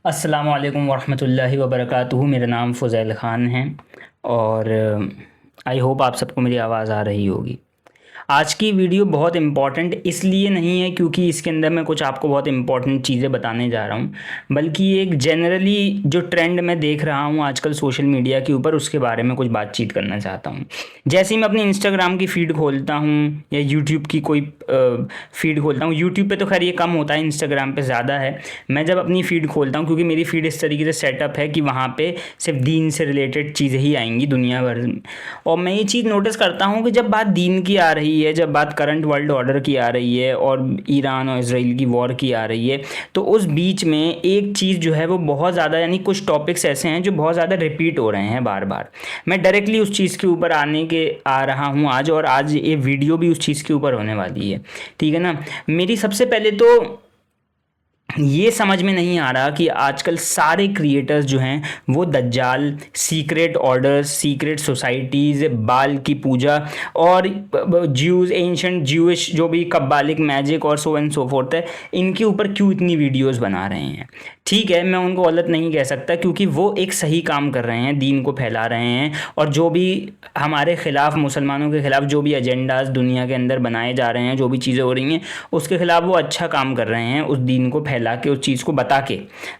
अस्सलामु अलैकुम वरहमतुल्लाहि वबरकातुहू। मेरा नाम फ़ुज़ैल ख़ान है और आई होप आप सबको मेरी आवाज़ आ रही होगी। आज की वीडियो बहुत इम्पॉर्टेंट इसलिए नहीं है क्योंकि इसके अंदर मैं कुछ आपको बहुत इम्पॉर्टेंट चीज़ें बताने जा रहा हूँ, बल्कि एक जनरली जो ट्रेंड मैं देख रहा हूँ आजकल सोशल मीडिया के ऊपर, उसके बारे में कुछ बातचीत करना चाहता हूँ। जैसे ही मैं अपनी इंस्टाग्राम की फ़ीड खोलता हूँ या यूट्यूब की कोई फ़ीड खोलता हूँ, यूट्यूब पे तो खैर ये कम होता है, इंस्टाग्राम पे ज़्यादा है। मैं जब अपनी फ़ीड खोलता हूँ, क्योंकि मेरी फ़ीड इस तरीके से सेटअप है कि वहाँ पे सिर्फ दीन से रिलेटेड चीज़ें ही आएंगी दुनिया भर में। और मैं ये चीज़ नोटिस करता हूँ कि जब बात दीन की आ रही है, जब बात करंट वर्ल्ड ऑर्डर की आ रही है और ईरान और इसराइल की वॉर की आ रही है, तो उस बीच में एक चीज़ जो है वो बहुत ज़्यादा, यानी कुछ टॉपिक्स ऐसे हैं जो बहुत ज़्यादा रिपीट हो रहे हैं बार बार। मैं डायरेक्टली उस चीज़ के ऊपर आ रहा हूँ आज, और आज ये वीडियो भी उस चीज़ के ऊपर होने वाली है। ठीक है ना। मेरी सबसे पहले तो ये समझ में नहीं आ रहा कि आजकल सारे क्रिएटर्स जो हैं वो दज्जाल, सीक्रेट ऑर्डर्स, सीक्रेट सोसाइटीज़, बाल की पूजा और ज्यूज़, एंशंट ज्यूइश जो भी कब्बालिक मैजिक और सो एंड सो फोर्थ है, इनके ऊपर क्यों इतनी वीडियोस बना रहे हैं। ठीक है, मैं उनको गलत नहीं कह सकता क्योंकि वो एक सही काम कर रहे हैं, दीन को फैला रहे हैं, और जो भी हमारे ख़िलाफ़, मुसलमानों के ख़िलाफ़ जो भी एजेंडाज दुनिया के अंदर बनाए जा रहे हैं, जो भी चीज़ें हो रही हैं, उसके ख़िलाफ़ वो अच्छा काम कर रहे हैं, उस दीन को फैला के, उस चीज़ को बता के,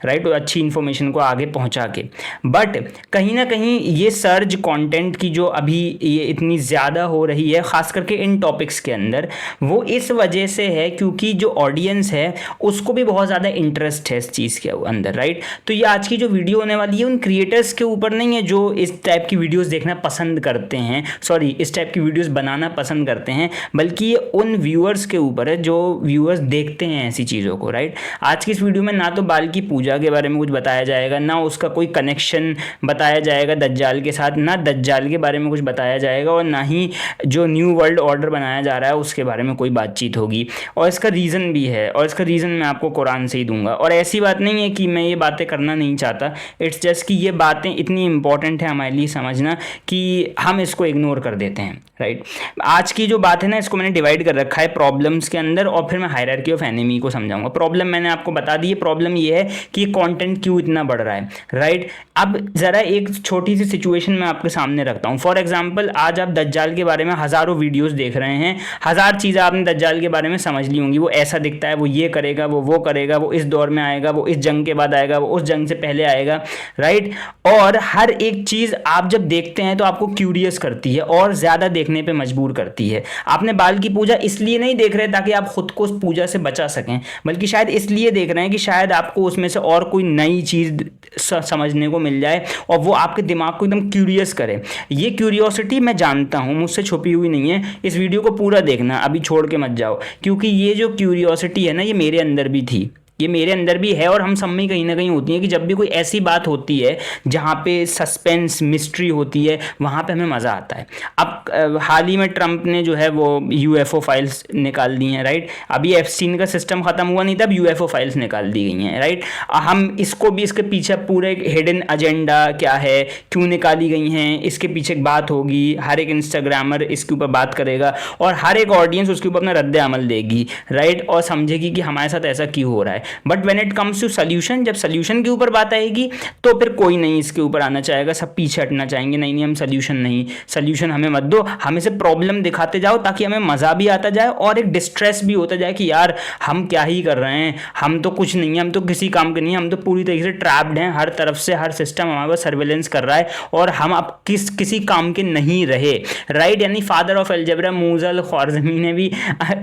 राइट, अच्छी इन्फॉर्मेशन को आगे पहुंचा के। बट कहीं ना कहीं ये सर्ज कंटेंट की जो अभी ये इतनी ज़्यादा हो रही है, ख़ास करके इन टॉपिक्स के अंदर, वो इस वजह से है क्योंकि जो ऑडियंस है उसको भी बहुत ज़्यादा इंटरेस्ट है इस चीज़ के अंदर, राइट। तो ये आज की जो वीडियो होने वाली है उन क्रिएटर्स के ऊपर नहीं है जो इस टाइप की वीडियोस देखना पसंद करते हैं, सॉरी, इस टाइप की वीडियोस बनाना पसंद करते हैं, बल्कि ये उन व्यूअर्स के ऊपर है जो व्यूअर्स देखते हैं ऐसी चीज़ों को, राइट। आज की इस वीडियो में ना तो बाल की पूजा के बारे में कुछ बताया जाएगा, ना उसका कोई कनेक्शन बताया जाएगा दज्जाल के साथ, ना दज्जाल के बारे में कुछ बताया जाएगा, और ना ही जो न्यू वर्ल्ड ऑर्डर बनाया जा रहा है उसके बारे में कोई बातचीत होगी। और इसका रीज़न भी है, और इसका रीज़न मैं आपको कुरान से ही दूंगा। और ऐसी बात नहीं है कि मैं ये बातें करना नहीं चाहता, इट्स जस्ट कि ये बातें इतनी इंपॉर्टेंट है हमारे लिए समझना कि हम इसको इग्नोर कर देते हैं, राइट। आज की जो बात है ना, इसको मैंने डिवाइड कर रखा है प्रॉब्लम्स के अंदर, और फिर मैं हायरार्की ऑफ एनिमी को समझाऊंगा। प्रॉब्लम मैंने आपको बता दी है, प्रॉब्लम ये है कि कंटेंट क्यों इतना बढ़ रहा है, राइट। अब ज़रा एक छोटी सी सिचुएशन मैं आपके सामने रखता हूँ। फॉर एग्जांपल, आज आप दज्जाल के बारे में हज़ारों वीडियोस देख रहे हैं, हज़ार चीज़ें आपने दज्जाल के बारे में समझ ली होंगी। वो ऐसा दिखता है, वो ये करेगा, वो करेगा, वो इस दौर में आएगा, वो इस जंग के बाद आएगा, वो उस जंग से पहले आएगा, राइट। और हर एक चीज़ आप जब देखते हैं तो आपको क्यूरियस करती है और ज़्यादा देखने पर मजबूर करती है। आपने बाल की पूजा इसलिए नहीं देख रहे ताकि आप खुद को उस पूजा से बचा सकें, बल्कि शायद इसलिए देख रहे हैं कि शायद आपको उसमें से और कोई नई चीज़ समझने को मिल जाए और वो आपके दिमाग को एकदम क्यूरियस करे। ये क्यूरियोसिटी मैं जानता हूँ मुझसे छुपी हुई नहीं है, इस वीडियो को पूरा देखना, अभी छोड़ के मत जाओ, क्योंकि ये जो क्यूरियोसिटी है ना, ये मेरे अंदर भी थी, ये मेरे अंदर भी है, और हम सब में कहीं ना कहीं होती है कि जब भी कोई ऐसी बात होती है जहाँ पे सस्पेंस, मिस्ट्री होती है, वहाँ पे हमें मज़ा आता है। अब हाल ही में ट्रंप ने जो है वो यूएफओ फाइल्स निकाल दी हैं, राइट। अभी एफस्टीन का सिस्टम ख़त्म हुआ नहीं, तब यूएफओ फाइल्स निकाल दी गई हैं, राइट। हम इसको भी, इसके पीछे पूरे हिडन एजेंडा क्या है, क्यों निकाली गई हैं, इसके पीछे एक बात होगी, हर एक इंस्टाग्रामर इसके ऊपर बात करेगा और हर एक ऑडियंस उसके ऊपर अपना रद्द अमल देगी, राइट, और समझेगी कि हमारे साथ ऐसा क्यों हो रहा है। But when it comes to solution, जब सोल्यूशन के ऊपर बात आएगी तो फिर कोई नहीं इसके ऊपर आना चाहेगा, सब पीछे हटना चाहेंगे, नहीं नहीं हम सोल्यूशन नहीं, सोल्यूशन हमें मत दो, हमें से प्रॉब्लम दिखाते जाओ ताकि हमें मज़ा भी आता जाए और एक डिस्ट्रेस भी होता जाए कि यार हम क्या ही कर रहे हैं, हम तो कुछ नहीं है, हम तो किसी काम के नहीं, हम तो पूरी तरीके से ट्रैप्ड हैं, हर तरफ से हर सिस्टम हमारे पास सर्वेलेंस कर रहा है और हम अब किसी काम के नहीं रहे, राइट। यानी फादर ऑफ एल्जेब्रा मूजल ख्वारज़मी ने भी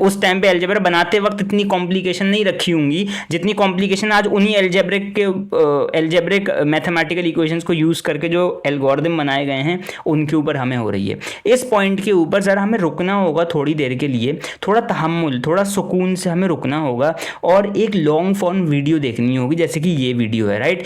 उस टाइम पे एल्जेब्रा बनाते वक्त इतनी कॉम्प्लिकेशन नहीं रखी होंगी जितनी कॉम्प्लिकेशन आज उन्हीं एल्जेब्रिक मैथमेटिकल इक्वेशंस को यूज़ करके जो एल्गोरिदम बनाए गए हैं उनके ऊपर हमें हो रही है। इस पॉइंट के ऊपर ज़रा हमें रुकना होगा थोड़ी देर के लिए, थोड़ा तहम्मुल, थोड़ा सुकून से हमें रुकना होगा और एक लॉन्ग फॉर्म वीडियो देखनी होगी, जैसे कि ये वीडियो है, राइट।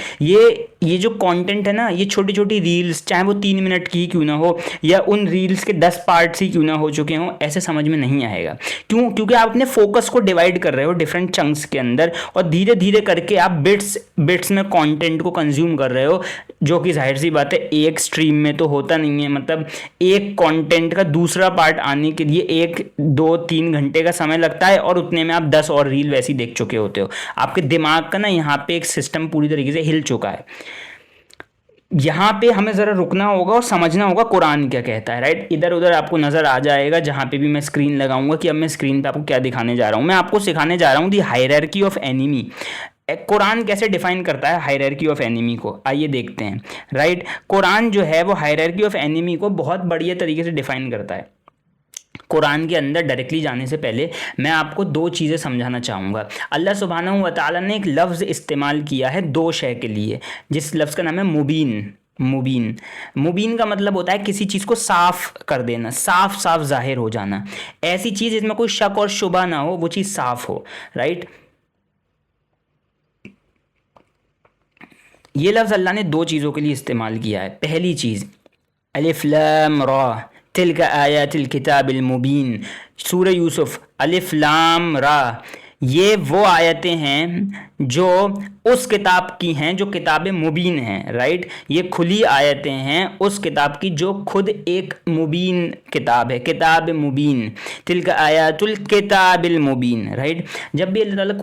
ये जो कंटेंट है ना, ये छोटी छोटी रील्स, चाहे वो 3 मिनट की क्यों ना हो या उन रील्स के 10 पार्ट्स ही क्यों ना हो चुके हों, ऐसे समझ में नहीं आएगा। क्यों? क्योंकि आप अपने फोकस को डिवाइड कर रहे हो डिफरेंट चंक्स के अंदर और धीरे धीरे करके आप बिट्स में कंटेंट को कंज्यूम कर रहे हो, जो कि जाहिर सी बात है एक स्ट्रीम में तो होता नहीं है। मतलब एक कंटेंट का दूसरा पार्ट आने के लिए 1-2-3 घंटे का समय लगता है, और उतने में आप 10 और रील वैसी देख चुके होते हो। आपके दिमाग का ना यहाँ पे एक सिस्टम पूरी तरीके से हिल चुका है। यहाँ पे हमें ज़रा रुकना होगा और समझना होगा कुरान क्या कहता है, राइट। इधर उधर आपको नज़र आ जाएगा जहाँ पे भी मैं स्क्रीन लगाऊंगा कि अब मैं स्क्रीन पे आपको क्या दिखाने जा रहा हूँ। मैं आपको सिखाने जा रहा हूँ दी हायरार्की ऑफ एनिमी। कुरान कैसे डिफाइन करता है हायरार्की ऑफ एनिमी को, आइए देखते हैं, राइट। कुरान जो है वो हायरार्की ऑफ एनिमी को बहुत बढ़िया तरीके से डिफाइन करता है। कुरान के अंदर डायरेक्टली जाने से पहले मैं आपको दो चीज़ें समझाना चाहूँगा। अल्लाह सुब्हानहू व तआला ने एक लफ्ज़ इस्तेमाल किया है दो शय के लिए, जिस लफ्ज़ का नाम है मुबीन। मुबीन मुबीन का मतलब होता है किसी चीज़ को साफ कर देना, साफ साफ जाहिर हो जाना। ऐसी चीज़ जिसमें कोई शक और शुबा ना हो, वो चीज़ साफ हो, राइट। ये लफ्ज़ अल्लाह ने दो चीज़ों के लिए इस्तेमाल किया है। पहली चीज़ अलिफ लाम रा तिल्का आयातिल किताबिल मुबीन, सूरह यूसुफ, अलिफ लाम रा, ये वो आयतें हैं जो उस किताब की हैं जो किताब मुबीन हैं, राइट। ये खुली आयतें हैं उस किताब की जो खुद एक मुबीन किताब है, किताब मुबीन, तिल्का आयातुल किताबिल मुबीन, राइट। जब भी अल्लाह ताला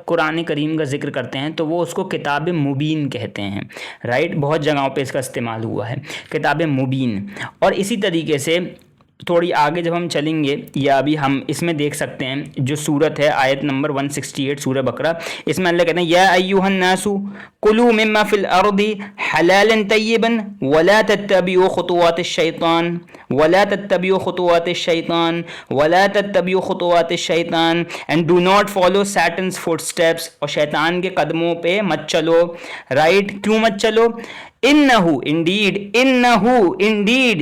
कुरान करीम का जिक्र करते हैं तो वो उसको किताब मुबीन कहते हैं, राइट। बहुत जगहों पे इसका इस्तेमाल हुआ है, किताब मुबीन। और इसी तरीके से थोड़ी आगे जब हम चलेंगे, या अभी हम इसमें देख सकते हैं जो सूरत है आयत नंबर 168 सूरह बकरा, इसमें अल्लाह कहते हैं या अय्युहन नासु कुलू मिम्मा फिल अर्दी हलालन तय्यबन वला तत्तबिउ खुतुवातिश शैतान वला तत्तबिउ खुतुवातिश शैतान वला तत्तबिउ खुतुवातिश शैतान and do not follow Satan's footsteps, और शैतान के कदमों पे मत चलो, राइट। क्यों मत चलो? इन्नहु इंडीड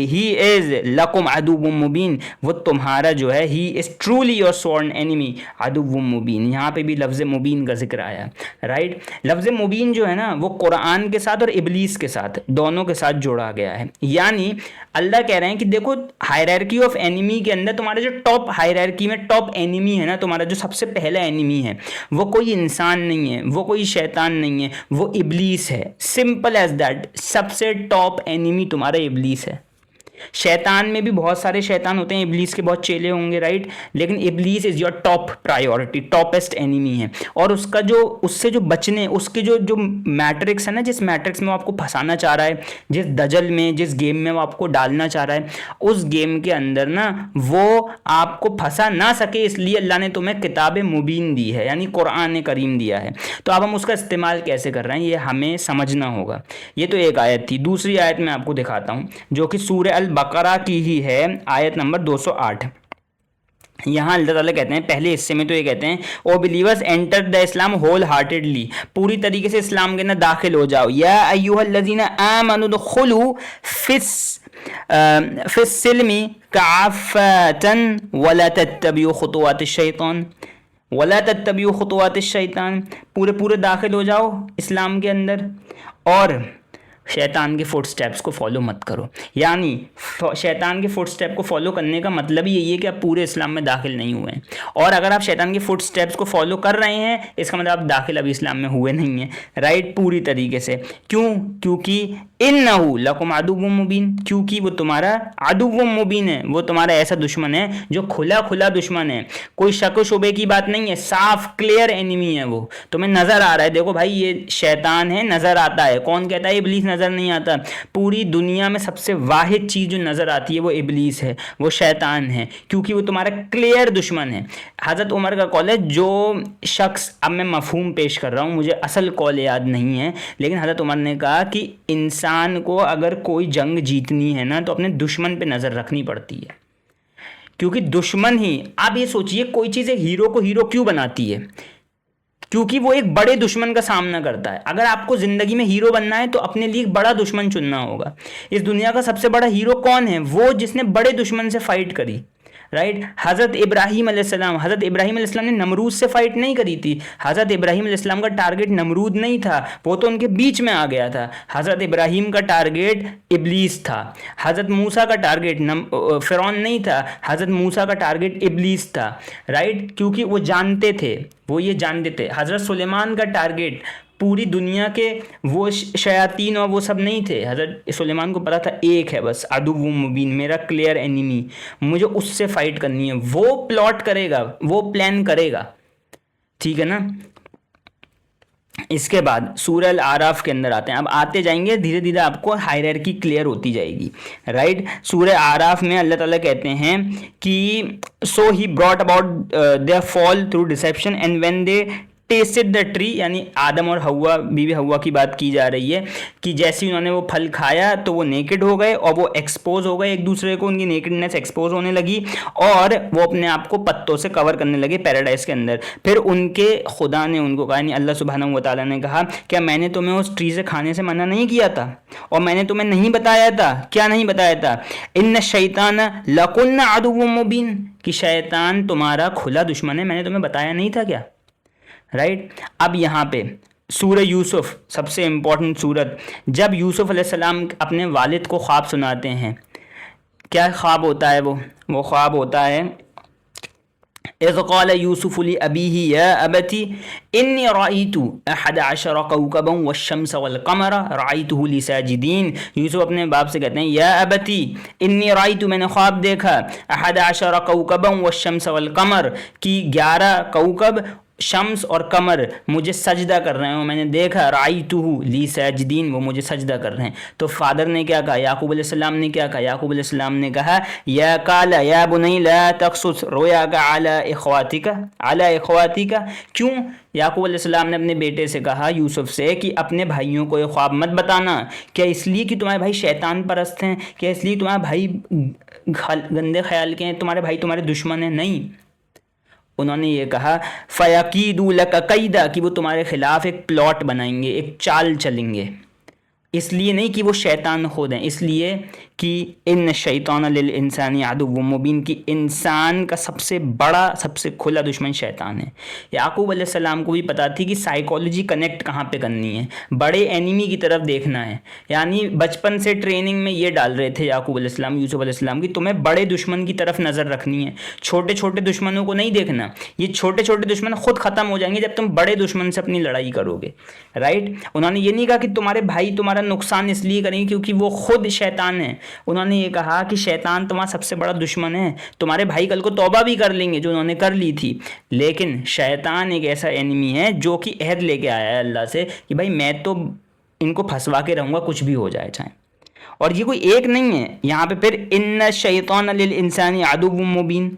ही इज लकुम अदुव्वुम मुबीन, वो तुम्हारा जो है he is truly your sworn enemy अदुव्वुम मुबीन। यहाँ पे भी लफ्ज़ मुबीन का जिक्र आया, राइट। लफ्ज़ मुबीन जो है ना वो कुरान के साथ और इबलीस के साथ दोनों के साथ जोड़ा गया है। यानी अल्लाह कह रहे हैं कि देखो हायरार्की ऑफ एनिमी के अंदर तुम्हारा जो टॉप हायरार्की में टॉप एनिमी है ना, तुम्हारा जो सबसे पहला एनिमी है, वो कोई इंसान नहीं है, वो कोई शैतान नहीं है, वो इबलीस है। Simple as that. सबसे टॉप एनिमी तुम्हारा इबलीस है। शैतान में भी बहुत सारे शैतान होते हैं, इबलीस के बहुत चेले होंगे, राइट। लेकिन इबलीस is your top priority, toppest enemy है। और उसका जो उससे जो बचने उसके जो जो मैट्रिक्स है ना, जिस मैट्रिक्स में वो आपको फंसाना चाह रहा है, जिस दजल में जिस गेम में वो आपको डालना चाह रहा है, उस गेम के अंदर ना वो आपको फंसा ना सके, इसलिए अल्लाह ने तुम्हें किताब मुबीन दी है, यानी कुरान करीम दिया है। तो अब हम उसका इस्तेमाल कैसे कर रहे हैं ये हमें समझना होगा। ये तो एक आयत थी। दूसरी आयत मैं आपको दिखाता हूँ जो कि सूरह बकरा की ही है, आयत नंबर 208। यहाँ अल्लाह ताला कहते हैं, पहले हिस्से में तो ये कहते हैं O believers enter the Islam wholeheartedly, पूरी तरीके से इस्लाम के अंदर दाखिल हो जाओ। या अय्युहल्लज़ीना आमनु दुखुलू फिस सिल्मी काफ़तन वला तत्तबिउ खुतुवातिश शैतान वला तत्तबिउ खुतुवातिश शैतान, पूरे दाखिल हो जाओ इस्लाम के अंदर और शैतान के फुटस्टेप्स को फॉलो मत करो। यानी शैतान के फुटस्टेप को फॉलो करने का मतलब ही यही है कि आप पूरे इस्लाम में दाखिल नहीं हुए हैं। और अगर आप शैतान के फुटस्टेप्स को फॉलो कर रहे हैं, इसका मतलब आप दाखिल अभी इस्लाम में हुए नहीं हैं, राइट, पूरी तरीके से। क्यों? क्योंकि इन्नहु लकुम अदुव्वुम मुबीन, क्योंकि वो तुम्हारा अदुव्वुम मुबीन है, वो तुम्हारा ऐसा दुश्मन है जो खुला दुश्मन है, कोई शक शुबे की बात नहीं है, साफ क्लियर एनिमी है। वो तुम्हें नजर आ रहा है, देखो भाई ये शैतान है, नजर आता है। कौन कहता है इब्लीस नजर नहीं आता? पूरी दुनिया में सबसे वाहिद चीज जो नजर आती है वो इब्लीस है, वो शैतान है, क्योंकि वो तुम्हारा क्लियर दुश्मन है। हजरत उमर का कॉल है, जो शख्स, अब मैं मफहूम पेश कर रहा हूँ, मुझे असल कॉल याद नहीं है, लेकिन हजरत उमर ने कहा कि इंसान को अगर कोई जंग जीतनी है ना तो अपने दुश्मन पे नजर रखनी पड़ती है, क्योंकि दुश्मन ही, आप ये सोचिए कोई चीज़ एक हीरो को हीरो क्यों बनाती है? क्योंकि वो एक बड़े दुश्मन का सामना करता है। अगर आपको ज़िंदगी में हीरो बनना है तो अपने लिए एक बड़ा दुश्मन चुनना होगा। इस दुनिया का सबसे बड़ा हीरो कौन है? वो जिसने बड़े दुश्मन से फाइट करी, राइट। हज़रत इब्राहीम अलैहिस्सलाम ने नमरूद से फाइट नहीं करी थी। हज़रत इब्राहीम अलैहिस्सलाम का टारगेट नमरूद नहीं था, वो तो उनके बीच में आ गया था। हज़रत इब्राहीम का टारगेट इब्लीस था। हज़रत मूसा का टारगेट फ़िरौन नहीं था, हज़रत मूसा का टारगेट इब्लीस था, राइट। क्योंकि वो जानते थे, वो ये जानते थे। हज़रत सुलेमान का टारगेट पूरी दुनिया के वो शयातीन और वो सब नहीं थे। हज़रत सुलेमान को पता था एक है बस, अदुव्वुम मुबीन, मेरा क्लियर एनिमी, मुझे उससे फाइट करनी है। वो प्लॉट करेगा, वो प्लान करेगा, ठीक है ना। इसके बाद सूरह अल आराफ के अंदर आते हैं। अब आते जाएंगे धीरे धीरे, आपको हायरार्की क्लियर होती जाएगी, राइट। सूरह आराफ में अल्लाह ताला कहते हैं कि so he brought about their fall through deception and when they tasted the tree, यानी आदम और हवा, बीवी हवा की बात की जा रही है कि जैसे ही उन्होंने वो फल खाया तो वो नेकेड हो गए और वो एक्सपोज हो गए एक दूसरे को, उनकी नेकेडनेस एक्सपोज होने लगी और वो अपने आप को पत्तों से कवर करने लगे पैराडाइज के अंदर। फिर उनके खुदा ने उनको कहा, यानी अल्लाह सुब्हानहू व तआला ने कहा, क्या मैंने तुम्हें उस ट्री से खाने से मना नहीं किया था और मैंने तुम्हें नहीं बताया था? क्या नहीं बताया था? इन्न शैतान लकुन्न अदुव्वुम मुबीन, कि शैतान तुम्हारा खुला दुश्मन है, मैंने तुम्हें बताया नहीं था क्या, राइट। अब यहाँ पे सूरह यूसुफ, सबसे इम्पॉर्टेंट सूरत, जब यूसुफ अलैहिस्सलाम अपने वालिद को ख्वाब सुनाते हैं, क्या ख्वाब होता है? वो ख्वाब होता है, इज़ क़ाल यूसुफ़ु लि अबीही या अबती इन्नी रअयतु अहद अशर कौकबन वश्शम्स वल्क़मर रअयतुहु ली साजिदीन। यूसुफ अपने बाप से कहते हैं, या अबती इन्नी रअयतु, मैंने ख्वाब देखा, अहद अशर कौकबन वश्शम्स वल्क़मर, कि 11 कौकब, शम्स और कमर मुझे सजदा कर रहे हैं, मैंने देखा, राइतुहु ली साजिदीन, वो मुझे सजदा कर रहे हैं। तो फादर ने क्या कहा, याकूब अलैहिस्सलाम ने क्या कहा? याकूब अलैहिस्सलाम ने कहा, या काला या बुनई ला तक़सुस रोयाका अला इख़वातिका। क्यों? याकूब अलैहिस्सलाम ने अपने बेटे से कहा, यूसुफ से, कि अपने भाइयों को ये ख्वाब मत बताना। क्या इसलिए कि तुम्हारे भाई शैतान परस्त हैं? क्या इसलिए तुम्हारे भाई गंदे ख्याल के हैं? तुम्हारे भाई तुम्हारे दुश्मन हैं? नहीं, उन्होंने ये कहा फ़यकीदू लक कैदा, कि वो तुम्हारे खिलाफ एक प्लॉट बनाएंगे, एक चाल चलेंगे। इसलिए नहीं कि वो शैतान खुद हैं, इसलिए कि इन शैतान लिल इंसानी अदुव्वुम मुबीन, की इंसान का सबसे बड़ा, सबसे खुला दुश्मन शैतान है। याकूब अलैहिस्सलाम को भी पता थी कि साइकोलॉजी कनेक्ट कहाँ पे करनी है, बड़े एनिमी की तरफ देखना है। यानी बचपन से ट्रेनिंग में ये डाल रहे थे याकूब अलैहिस्सलाम, यूसुफ अलैहिस्सलाम की, तुम्हें बड़े दुश्मन की तरफ नज़र रखनी है, छोटे छोटे दुश्मनों को नहीं देखना। ये छोटे छोटे दुश्मन खुद ख़त्म हो जाएंगे जब तुम बड़े दुश्मन से अपनी लड़ाई करोगे, राइट। उन्होंने ये नहीं कहा कि तुम्हारे भाई तुम्हारा नुकसान इसलिए करेंगे क्योंकि वो खुद शैतान है। उन्होंने ये कहा कि शैतान तुम्हारा सबसे बड़ा दुश्मन है, तुम्हारे भाई कल को तौबा भी कर लेंगे जो उन्होंने कर ली थी, लेकिन शैतान एक ऐसा एनिमी है जो कि अहद लेके आया है अल्लाह से कि भाई मैं तो इनको फंसवा के रहूँगा, कुछ भी हो जाए चाहे। और ये कोई एक नहीं है, यहाँ पे फिर इन्न शैतान लिल इंसानी अदुव्वुम मुबीन,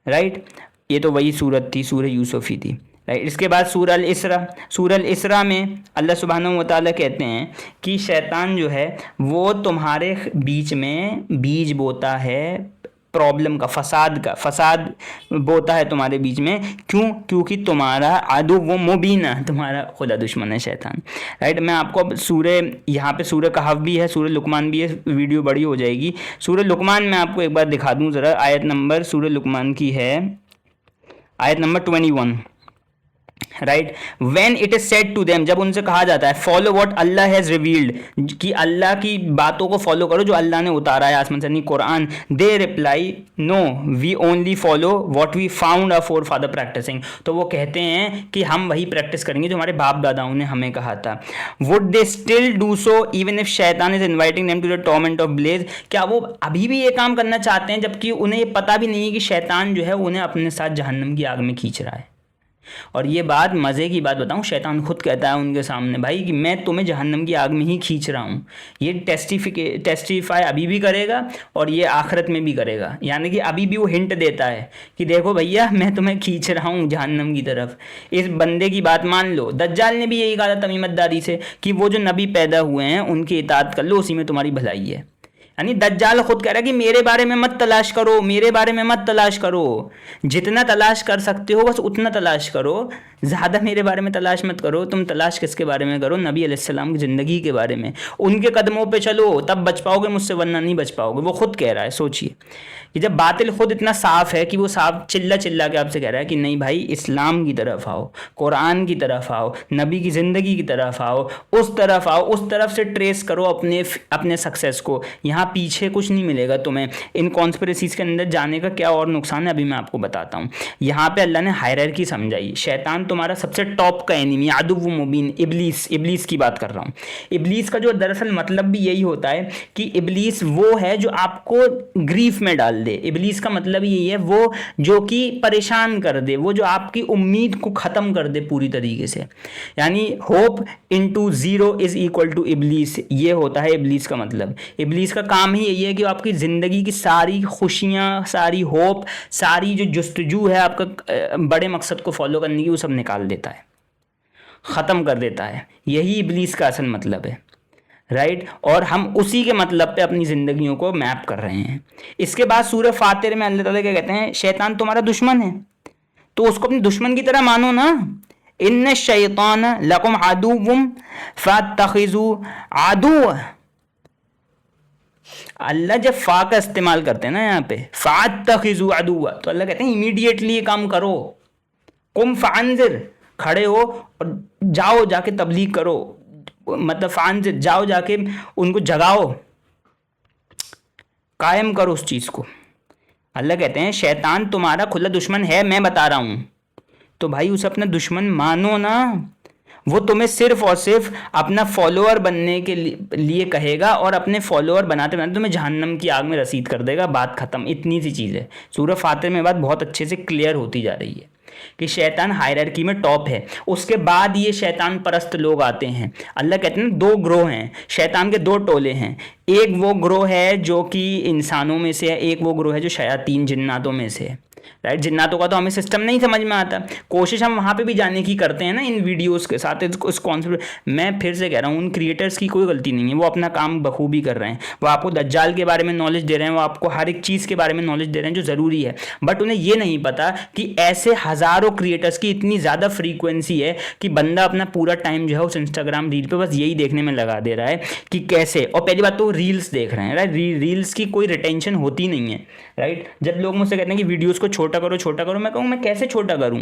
राइट। ये तो वही सूरत थी, सूरह यूसुफ ही थी, राइट। इसके बाद सूरह अल इसरा, सूरह अल इसरा में अल्लाह सुब्हानहू व तआला कहते हैं कि शैतान जो है वो तुम्हारे बीच में बीज बोता है प्रॉब्लम का, फसाद बोता है तुम्हारे बीच में। क्यों? क्योंकि तुम्हारा अदुव्वुम मुबीन, तुम्हारा खुदा दुश्मन है शैतान, राइट। मैं आपको अब सूरह, यहाँ पे सूरह कहफ भी है, सूरह लुकमान भी है, वीडियो बड़ी हो जाएगी। सूरह लुकमान में आपको एक बार दिखा दूँ ज़रा, आयत नंबर सूरह लुकमान की है आयत number 21, right. When it is said to them, जब उनसे कहा जाता है follow what Allah has revealed, कि अल्लाह की बातों को फॉलो करो जो अल्लाह ने उतारा है आसमान से, कुरान। They reply no we only follow what we found our forefather practicing, तो वो कहते हैं कि हम वही प्रैक्टिस करेंगे जो हमारे बाप दादाओं ने हमें कहा था। Would they still do so even if शैतान is inviting them to the torment of blaze, क्या वो अभी भी ये काम करना चाहते हैं जबकि उन्हें ये पता भी नहीं है कि शैतान जो है उन्हें अपने साथ जहन्नम की आग में खींच रहा है। और ये बात मज़े की बात बताऊं, शैतान खुद कहता है उनके सामने, भाई कि मैं तुम्हें जहन्नम की आग में ही खींच रहा हूँ। ये टेस्टिफाई अभी भी करेगा और ये आखिरत में भी करेगा, यानी कि अभी भी वो हिंट देता है कि देखो भैया मैं तुम्हें खींच रहा हूँ जहन्नम की तरफ, इस बंदे की बात मान लो। दज्जाल ने भी यही कहा था तमीमतदारी से कि वो जो नबी पैदा हुए हैं उनकी इताअत कर लो, उसी में तुम्हारी भलाई है। यानी दज्जाल खुद कह रहा है कि मेरे बारे में मत तलाश करो, मेरे बारे में मत तलाश करो, जितना तलाश कर सकते हो बस उतना तलाश करो, ज़्यादा मेरे बारे में तलाश मत करो। तुम तलाश किसके बारे में करो? नबी अलैहिस्सलाम की ज़िंदगी के बारे में, उनके कदमों पे चलो तब बच पाओगे मुझसे, वरना नहीं बच पाओगे। वो खुद कह रहा है। सोचिए कि जब बातिल खुद इतना साफ है कि वो साफ चिल्ला चिल्ला के आपसे कह रहा है कि नहीं भाई, इस्लाम की तरफ आओ, कुरान की तरफ आओ, नबी की ज़िंदगी की तरफ आओ, उस तरफ आओ, उस तरफ से ट्रेस करो अपने अपने सक्सेस को। यहाँ पीछे कुछ नहीं मिलेगा तुम्हें। इन कॉन्स्पिरेसीज के अंदर जाने का क्या और नुकसान है अभी मैं आपको बताता हूँ। यहाँ पे अल्लाह ने हायरार्की समझाई। शैतान तुम्हारा सबसे टॉप का एनिमी, अदुव्व मुबीन, इब्लीस, इब्लीस की बात कर रहा हूँ। इब्लीस का जो दरअसल मतलब भी यही होता है कि इब्लीस वो है जो आपको ग्रीफ में डाल दे। इब्लीस का मतलब यही है, वो जो कि परेशान कर दे, वो जो आपकी उम्मीद को ख़त्म कर दे पूरी तरीके से। यानी hope into zero is equal to इब्लीस, ये होता है इब्लीस का मतलब। इब्लीस का काम ही यही है कि आपकी ज़िंदगी की सारी खुशियाँ, सारी होप, सारी जो जुस्तजू है आपका बड़े मकसद को फॉलो करने की, वो सब निकाल देता है, ख़त्म कर देता है। यही इब्लीस का असल मतलब है, राइट। और हम उसी के मतलब पे अपनी ज़िंदगियों को मैप कर रहे हैं। इसके बाद सूरह फातिर में अल्लाह ताला क्या कहते हैं? शैतान तुम्हारा दुश्मन है तो उसको अपने दुश्मन की तरह मानो ना। इन्न शैतान लकुम अदुव्वुम फत्तखिजू अदुव्व। अल्लाह जब फा का इस्तेमाल करते हैं ना यहाँ पे, फत्तखिजू अदुव्व, तो अल्लाह कहते हैं इमीडिएटली ये काम करो। कुम फअंजिर, खड़े हो और जाओ जाके तबलीग करो, मतलब फअंजिर, जाओ जाके उनको जगाओ, कायम करो उस चीज़ को। अल्लाह कहते हैं शैतान तुम्हारा खुला दुश्मन है, मैं बता रहा हूँ, तो भाई उसे अपना दुश्मन मानो ना। वो तुम्हें सिर्फ और सिर्फ अपना फॉलोअर बनने के लिए कहेगा और अपने फॉलोअर बनाते बनाते तुम्हें जहन्नम की आग में रसीद कर देगा। बात ख़त्म, इतनी सी चीज़ है। सूरह फातिर में बात बहुत अच्छे से क्लियर होती जा रही है कि शैतान हायरार्की में टॉप है। उसके बाद ये शैतान परस्त लोग आते हैं। अल्लाह कहते हैं दो ग्रोह हैं, शैतान के दो टोले हैं। एक वो ग्रोह है जो कि इंसानों में से है, एक वो ग्रोह है जो शयातीन जिन्नातों में से है, राइट। जिन्नातों का तो हमें सिस्टम नहीं समझ में आता, कोशिश हम वहाँ पे भी जाने की करते हैं ना इन वीडियोस के साथ। इस कॉन्सेप्ट मैं फिर से कह रहा हूँ, उन क्रिएटर्स की कोई गलती नहीं है, वो अपना काम बखूबी कर रहे हैं। वो आपको दज्जाल के बारे में नॉलेज दे रहे हैं, वो आपको हर एक चीज़ के बारे में नॉलेज दे रहे हैं जो ज़रूरी है, बट उन्हें ये नहीं पता कि ऐसे हज़ारों क्रिएटर्स की इतनी ज़्यादा फ्रीक्वेंसी है कि बंदा अपना पूरा टाइम जो है उस इंस्टाग्राम रील पर बस यही देखने में लगा दे रहा है कि कैसे। और पहली बात तो वो रील्स देख रहे हैं, राइट। रील्स की कोई रिटेंशन होती नहीं है, राइट। जब लोग मुझसे कहते हैं कि वीडियोज़ को छोटा करो छोटा करो, मैं कहूँ मैं कैसे छोटा करूँ?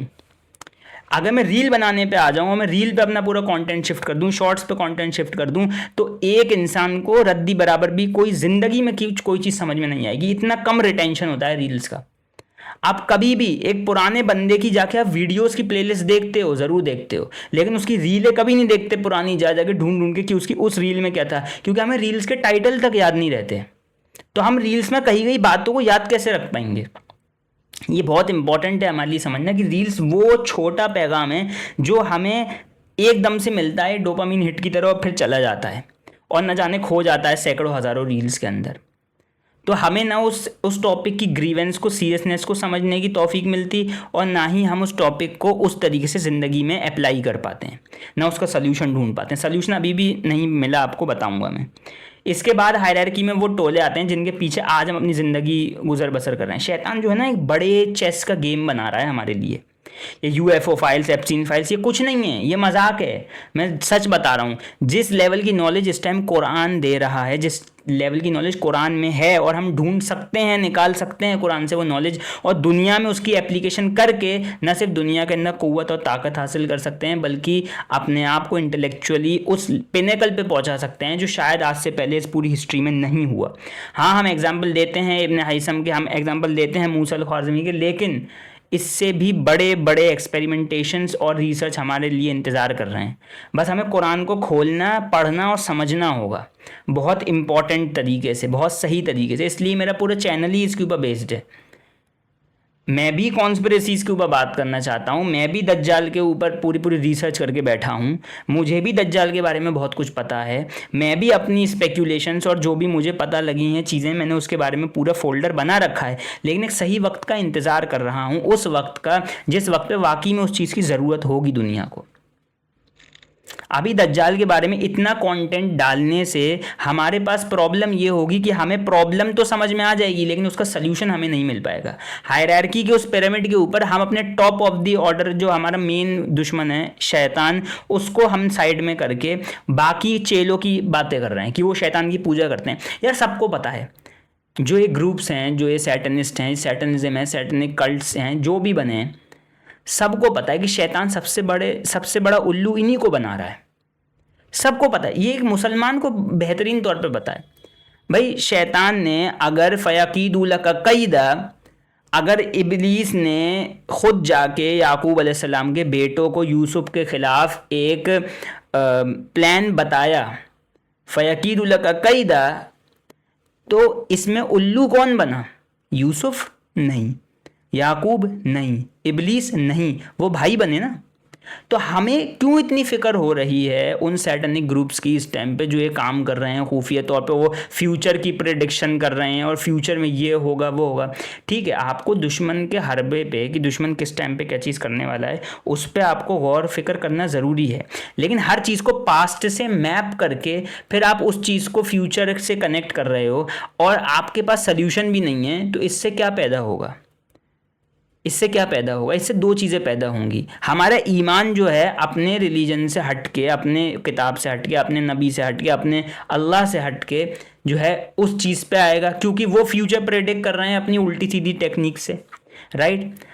अगर मैं रील बनाने पे आ जाऊँ, मैं रील पे अपना पूरा कंटेंट शिफ्ट कर दूँ, शॉर्ट्स पे कंटेंट शिफ्ट कर दूँ, तो एक इंसान को रद्दी बराबर भी कोई ज़िंदगी में कोई चीज़ समझ में नहीं आएगी। इतना कम रिटेंशन होता है रील्स का। आप कभी भी एक पुराने बंदे की जाके आप वीडियोस की प्लेलिस्ट देखते हो, ज़रूर देखते हो, लेकिन उसकी रीलें कभी नहीं देखते पुरानी, जा जाके ढूंढ ढूंढ के कि उसकी उस रील में क्या था, क्योंकि हमें रील्स के टाइटल तक याद नहीं रहते। तो हम रील्स में कही गई बातों को याद कैसे रख पाएंगे? ये बहुत इंपॉर्टेंट है हमारे लिए समझना कि रील्स वो छोटा पैगाम है जो हमें एकदम से मिलता है डोपामीन हिट की तरह और फिर चला जाता है और न जाने खो जाता है सैकड़ों हज़ारों रील्स के अंदर। तो हमें ना उस टॉपिक की ग्रीवेंस को, सीरियसनेस को समझने की तौफीक मिलती, और ना ही हम उस टॉपिक को उस तरीके से ज़िंदगी में अप्लाई कर पाते हैं, ना उसका सल्यूशन ढूंढ पाते हैं। सल्यूशन अभी भी नहीं मिला, आपको बताऊंगा मैं। इसके बाद हायरार्की में वो टोले आते हैं जिनके पीछे आज हम अपनी ज़िंदगी गुजर बसर कर रहे हैं। शैतान जो है ना एक बड़े चेस का गेम बना रहा है हमारे लिए। ये यूएफओ फाइल्स, एप्स्टीन फाइल्स, ये कुछ नहीं है, ये मजाक है। मैं सच बता रहा हूँ, जिस लेवल की नॉलेज इस टाइम कुरान दे रहा है, जिस लेवल की नॉलेज कुरान में है, और हम ढूंढ सकते हैं, निकाल सकते हैं कुरान से वो नॉलेज, और दुनिया में उसकी एप्लीकेशन करके न सिर्फ दुनिया के अंदर क़ुव्वत और ताकत हासिल कर सकते हैं, बल्कि अपने आप को इंटेलेक्चुअली उस पिनेकल पे पहुंचा सकते हैं जो शायद आज से पहले इस पूरी हिस्ट्री में नहीं हुआ। हाँ, हम एग्जाम्पल देते हैं इब्न हैसम के, हम एग्जाम्पल देते हैं मूसा अल ख्वारिज़मी के, लेकिन इससे भी बड़े बड़े एक्सपेरिमेंटेशंस और रिसर्च हमारे लिए इंतज़ार कर रहे हैं। बस हमें कुरान को खोलना, पढ़ना और समझना होगा बहुत इम्पॉर्टेंट तरीके से, बहुत सही तरीके से। इसलिए मेरा पूरा चैनल ही इसके ऊपर बेस्ड है। मैं भी कॉन्स्पिरेसीज के ऊपर बात करना चाहता हूँ, मैं भी दज्जाल के ऊपर पूरी रिसर्च करके बैठा हूँ, मुझे भी दज्जाल के बारे में बहुत कुछ पता है। मैं भी अपनी स्पेक्यूलेशंस और जो भी मुझे पता लगी हैं चीज़ें, मैंने उसके बारे में पूरा फोल्डर बना रखा है, लेकिन एक सही वक्त का इंतज़ार कर रहा हूँ, उस वक्त का जिस वक्त पे वाकई में उस चीज़ की ज़रूरत होगी दुनिया को। अभी दज्जाल के बारे में इतना कंटेंट डालने से हमारे पास प्रॉब्लम ये होगी कि हमें प्रॉब्लम तो समझ में आ जाएगी लेकिन उसका सल्यूशन हमें नहीं मिल पाएगा। हायरार्की के उस पिरामिड के ऊपर हम अपने टॉप ऑफ द ऑर्डर जो हमारा मेन दुश्मन है शैतान, उसको हम साइड में करके बाकी चेलों की बातें कर रहे हैं कि वो शैतान की पूजा करते हैं। यार सबको पता है जो ये ग्रुप्स हैं, जो ये सैटनिस्ट हैं, सैटनिज्म है, सैटनिक कल्ट्स हैं, जो भी बने हैं, सबको पता है कि शैतान सबसे बड़ा उल्लू इन्हीं को बना रहा है। सबको पता है, ये एक मुसलमान को बेहतरीन तौर पे पता है। भाई शैतान ने अगर फ़याकीदुल का कैदा, अगर इबलीस ने खुद जाके याकूब अलैहिस्सलाम के बेटों को यूसुफ के ख़िलाफ़ एक प्लान बताया, फ़याकीदुल का कैदा, तो इसमें उल्लू कौन बना? यूसुफ नहीं, याकूब नहीं, इबलीस नहीं, वो भाई बने ना। तो हमें क्यों इतनी फ़िक्र हो रही है उन सैटनिक ग्रुप्स की इस टाइम पे जो ये काम कर रहे हैं खुफिया तौर पे, वो फ्यूचर की प्रेडिक्शन कर रहे हैं और फ्यूचर में ये होगा वो होगा। ठीक है, आपको दुश्मन के हरबे पे कि दुश्मन किस टाइम पे क्या चीज़ करने वाला है उस पर आपको गौर फिक्र करना ज़रूरी है, लेकिन हर चीज़ को पास्ट से मैप करके फिर आप उस चीज़ को फ्यूचर से कनेक्ट कर रहे हो और आपके पास सोल्यूशन भी नहीं है, तो इससे क्या पैदा होगा? इससे क्या पैदा होगा? इससे दो चीज़ें पैदा होंगी। हमारा ईमान जो है अपने रिलीजन से हट के, अपने किताब से हट के, अपने नबी से हट के, अपने अल्लाह से हट के जो है उस चीज़ पे आएगा, क्योंकि वो फ्यूचर प्रेडिक्ट कर रहे हैं अपनी उल्टी सीधी टेक्निक से, राइट।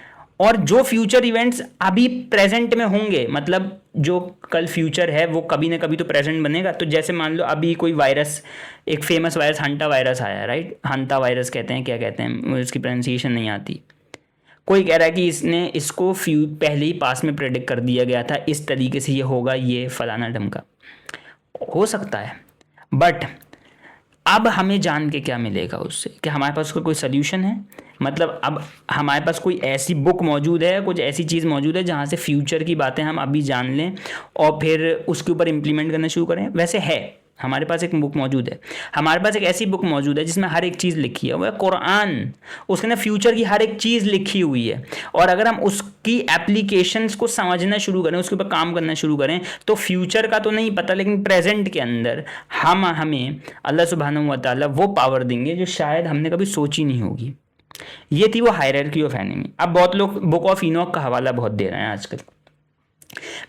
और जो फ्यूचर इवेंट्स अभी प्रेजेंट में होंगे, मतलब जो कल फ्यूचर है वो कभी ना कभी तो प्रेजेंट बनेगा। तो जैसे मान लो अभी कोई वायरस, एक फेमस वायरस हंटा वायरस आया, राइट, हंता वायरस कहते हैं, क्या कहते हैं, उसकी प्रोनाउंसिएशन नहीं आती। कोई कह रहा है कि इसको पहले ही पास में प्रेडिक्ट कर दिया गया था, इस तरीके से ये होगा, ये फलाना ढमका। हो सकता है, बट अब हमें जान के क्या मिलेगा उससे? कि हमारे पास कोई सल्यूशन है? मतलब अब हमारे पास कोई ऐसी बुक मौजूद है, कुछ ऐसी चीज़ मौजूद है जहाँ से फ्यूचर की बातें हम अभी जान लें और फिर उसके ऊपर इम्प्लीमेंट करना शुरू करें? वैसे है, हमारे पास एक बुक मौजूद है, हमारे पास एक ऐसी बुक मौजूद है जिसमें हर एक चीज़ लिखी है, वो है कुरान। उसके अंदर फ्यूचर की हर एक चीज़ लिखी हुई है, और अगर हम उसकी एप्लीकेशंस को समझना शुरू करें, उसके ऊपर काम करना शुरू करें, तो फ्यूचर का तो नहीं पता, लेकिन प्रेजेंट के अंदर हमें अल्लाह सुब्हानहू व तआला वो पावर देंगे जो शायद हमने कभी सोची नहीं होगी। ये थी वो हायरार्की ऑफ एनिमी। अब बहुत लोग बुक ऑफ इनॉक का हवाला बहुत दे रहे हैं आजकल।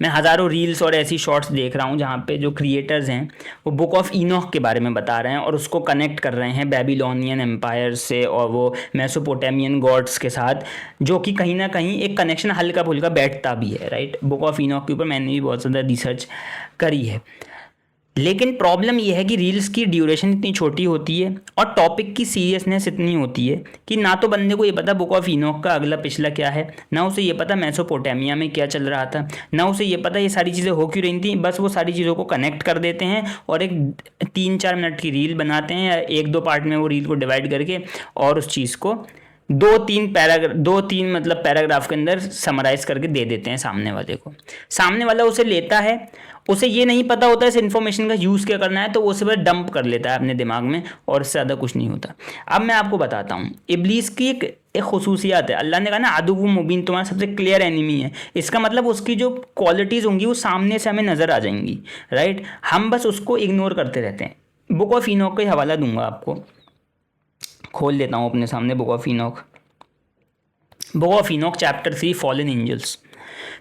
मैं हज़ारों रील्स और ऐसी शॉर्ट्स देख रहा हूँ जहाँ पे जो क्रिएटर्स हैं वो बुक ऑफ इनॉक के बारे में बता रहे हैं और उसको कनेक्ट कर रहे हैं बेबीलोनियन एम्पायर से और वो मेसोपोटामियन गॉड्स के साथ, जो कि कहीं ना कहीं एक कनेक्शन हल्का फुल्का बैठता भी है, राइट। बुक ऑफ इनॉक के ऊपर मैंने भी बहुत ज़्यादा रिसर्च करी है, लेकिन प्रॉब्लम यह है कि रील्स की ड्यूरेशन इतनी छोटी होती है और टॉपिक की सीरियसनेस इतनी होती है कि ना तो बंदे को ये पता बुक ऑफ इनॉक का अगला पिछला क्या है, ना उसे ये पता मेसोपोटामिया में क्या चल रहा था, ना उसे ये पता ये सारी चीज़ें हो क्यों रही थी। बस वो सारी चीज़ों को कनेक्ट कर देते हैं और एक 3-4 मिनट की रील बनाते हैं, या 1-2 पार्ट में वो रील को डिवाइड करके और उस चीज़ को 2-3 मतलब पैराग्राफ के अंदर समराइज़ करके दे देते हैं सामने वाले को। सामने वाला उसे लेता है, उसे ये नहीं पता होता है इस इन्फॉर्मेशन का यूज़ क्या करना है, तो वो उसे बस डंप कर लेता है अपने दिमाग में और इससे ज़्यादा कुछ नहीं होता। अब मैं आपको बताता हूँ, इब्लीस की एक खुसूसियात है। अल्लाह ने कहा ना अदुव्वुम मुबीन, तुम्हारा सबसे क्लियर एनिमी है। इसका मतलब उसकी जो क्वालिटीज़ होंगी वो सामने से हमें नज़र आ जाएंगी, राइट। हम बस उसको इग्नोर करते रहते हैं। बुक ऑफ इनॉक का हवाला दूंगा आपको, खोल लेता हूँ अपने सामने book of Enoch. Book of Enoch chapter 3 fallen angels,